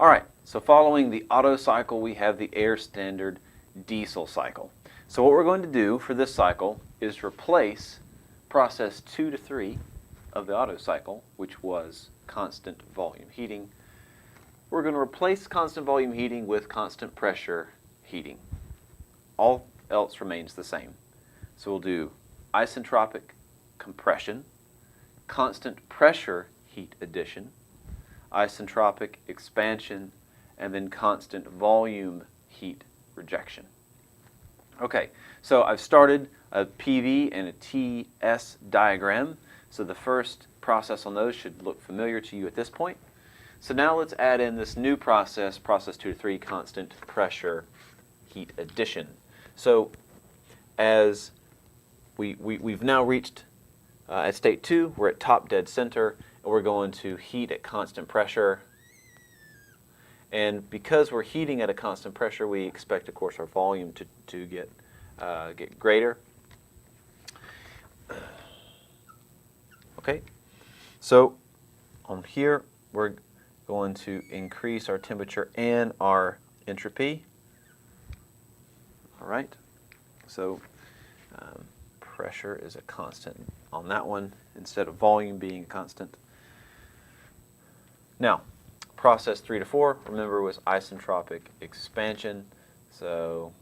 All right, so following the Otto cycle, we have the air standard diesel cycle. So what we're going to do for this cycle is replace process 2 to 3 of the Otto cycle, which was constant volume heating. We're going to replace constant volume heating with constant pressure heating. All else remains the same. So we'll do isentropic compression, constant pressure heat addition, isentropic expansion, and then constant volume heat rejection. Okay, so I've started a PV and a TS diagram. So the first process on those should look familiar to you at this point. So now let's add in this new process, process 2 to 3, constant pressure heat addition. So as we've now reached at state 2, we're at top dead center, and we're going to heat at constant pressure. And because we're heating at a constant pressure, we expect, of course, our volume to get greater. Okay, so on here, we're going to increase our temperature and our entropy. All right, so pressure is a constant on that one instead of volume being a constant. Now, process 3 to 4, remember, was isentropic expansion. So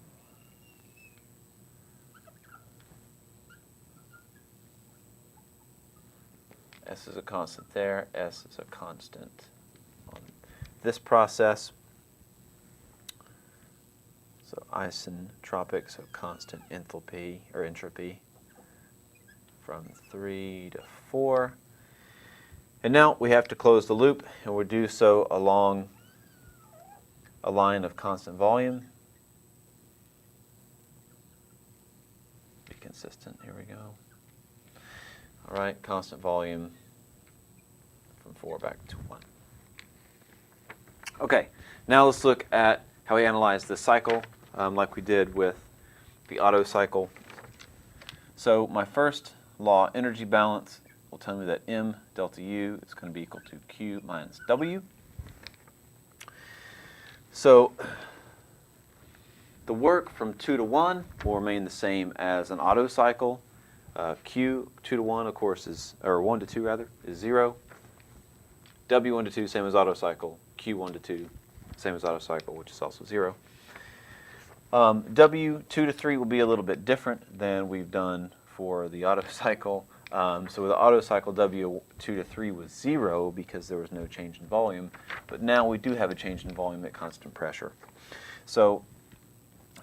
S is a constant there, S is a constant on this process. So isentropic, so constant enthalpy or entropy from 3 to 4. And now we have to close the loop, and we'll do so along a line of constant volume. Be consistent, here we go. All right, constant volume from 4 back to 1. Okay, now let's look at how we analyze this cycle like we did with the Otto cycle. So my first law, energy balance, will tell me that M delta U is going to be equal to Q minus W. So the work from 2 to 1 will remain the same as an Otto cycle. Q 2 to 1, of course, is, or 1 to 2 rather, is 0. W 1 to 2, same as Otto cycle. Q 1 to 2, same as Otto cycle, which is also 0. W 2 to 3 will be a little bit different than we've done for the Otto cycle. So with the Otto cycle, W 2 to 3 was 0 because there was no change in volume. But now we do have a change in volume at constant pressure. So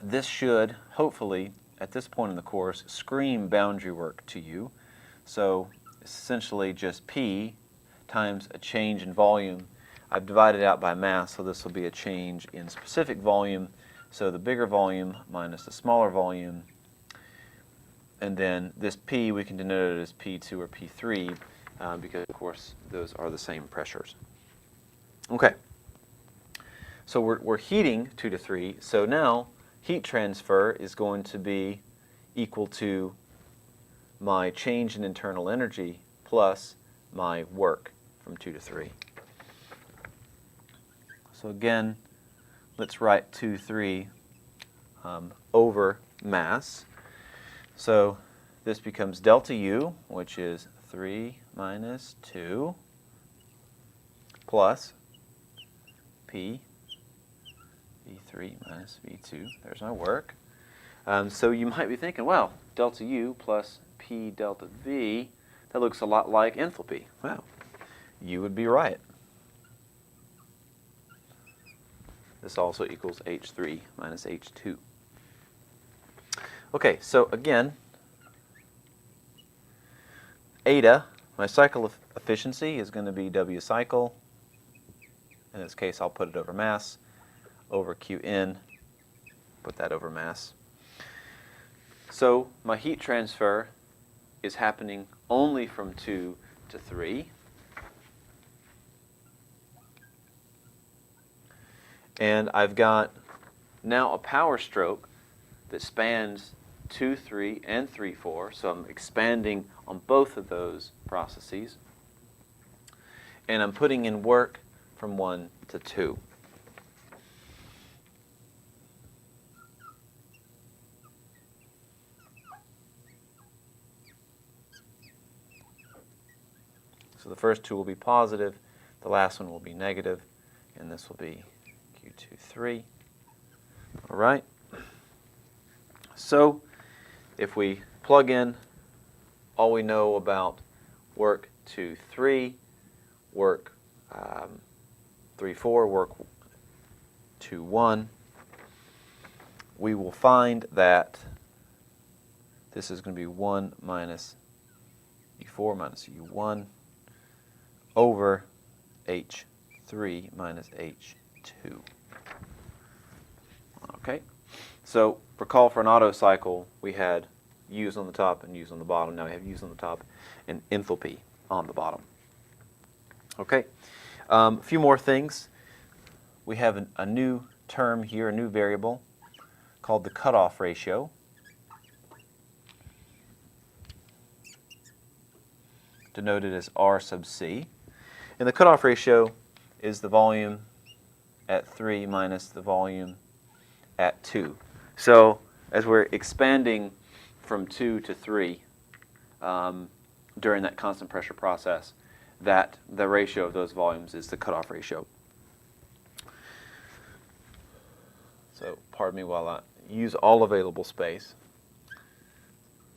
this should, hopefully, at this point in the course, scream boundary work to you. So essentially just P times a change in volume. I've divided it out by mass, so this will be a change in specific volume. So the bigger volume minus the smaller volume. And then this P, we can denote it as P2 or P3 because, of course, those are the same pressures. Okay. So we're heating 2 to 3. So now heat transfer is going to be equal to my change in internal energy plus my work from 2 to 3. So again, let's write 2, 3 over mass. So this becomes delta U, which is 3 minus 2 plus P, V3 minus V2. There's my work. So you might be thinking, well, delta U plus P delta V, that looks a lot like enthalpy. Well, you would be right. This also equals H3 minus H2. Okay, so again, eta, my cycle efficiency is going to be W cycle. In this case, I'll put it over mass, over Qn, put that over mass. So my heat transfer is happening only from 2 to 3. And I've got now a power stroke that spans 2, 3, and 3, 4. So I'm expanding on both of those processes. And I'm putting in work from 1 to 2. So the first two will be positive, the last one will be negative, and this will be Q23. All right. So if we plug in all we know about work 2, 3, work 3, 4, work 2, 1, we will find that this is going to be 1 minus U4 minus U1 over H3 minus H2. Okay, so recall for an Otto cycle we had U's on the top and U's on the bottom. Now we have U's on the top and enthalpy on the bottom. Okay, a few more things. We have a new term here, a new variable called the cutoff ratio. Denoted as R sub C. And the cutoff ratio is the volume at 3 minus the volume at 2. So as we're expanding from 2 to 3 during that constant pressure process, that the ratio of those volumes is the cutoff ratio. So pardon me while I use all available space.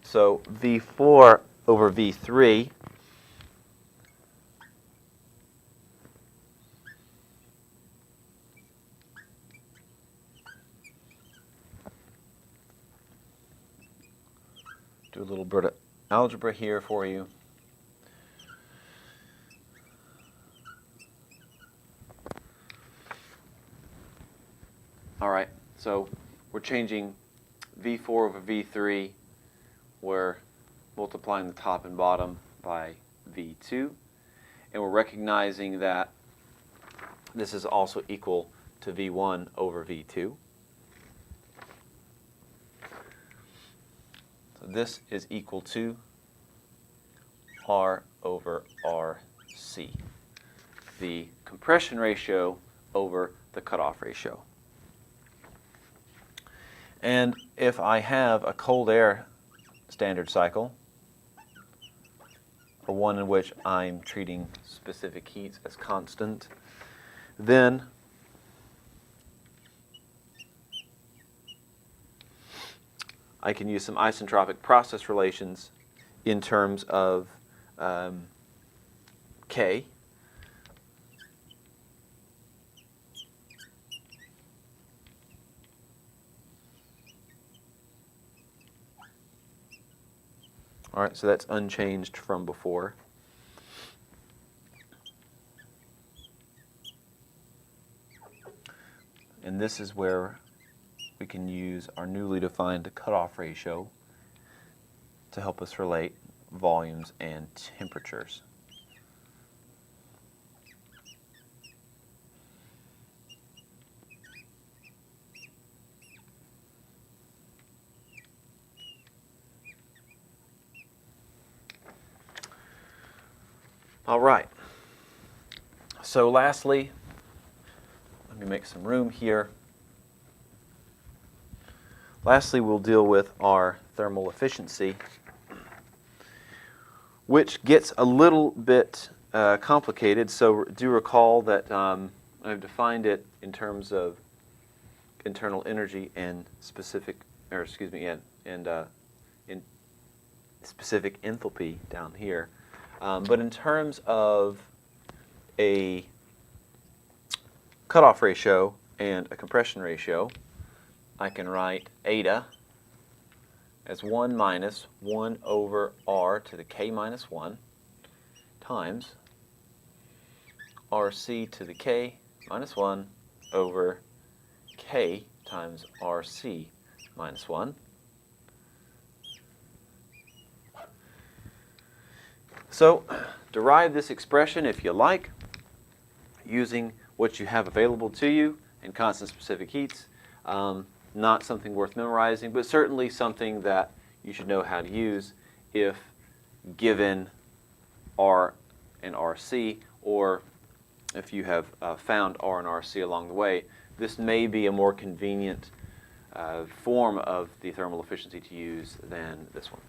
So V4 over V3 do a little bit of algebra here for you. All right, so we're changing V4 over V3. We're multiplying the top and bottom by V2. And we're recognizing that this is also equal to V1 over V2. So this is equal to R over RC, the compression ratio over the cutoff ratio. And if I have a cold air standard cycle, or one in which I'm treating specific heats as constant, then I can use some isentropic process relations in terms of K. All right, so that's unchanged from before. And this is where we can use our newly defined cutoff ratio to help us relate volumes and temperatures. All right. So lastly, let me make some room here. Lastly, we'll deal with our thermal efficiency, which gets a little bit complicated. So do recall that I've defined it in terms of internal energy and specific, or excuse me, in specific enthalpy down here. But in terms of a cutoff ratio and a compression ratio, I can write eta as 1 minus 1 over R to the K minus 1 times RC to the K minus 1 over K times RC minus 1. So derive this expression if you like, using what you have available to you in constant specific heats. Not something worth memorizing, but certainly something that you should know how to use if given R and RC, or if you have found R and RC along the way. This may be a more convenient form of the thermal efficiency to use than this one.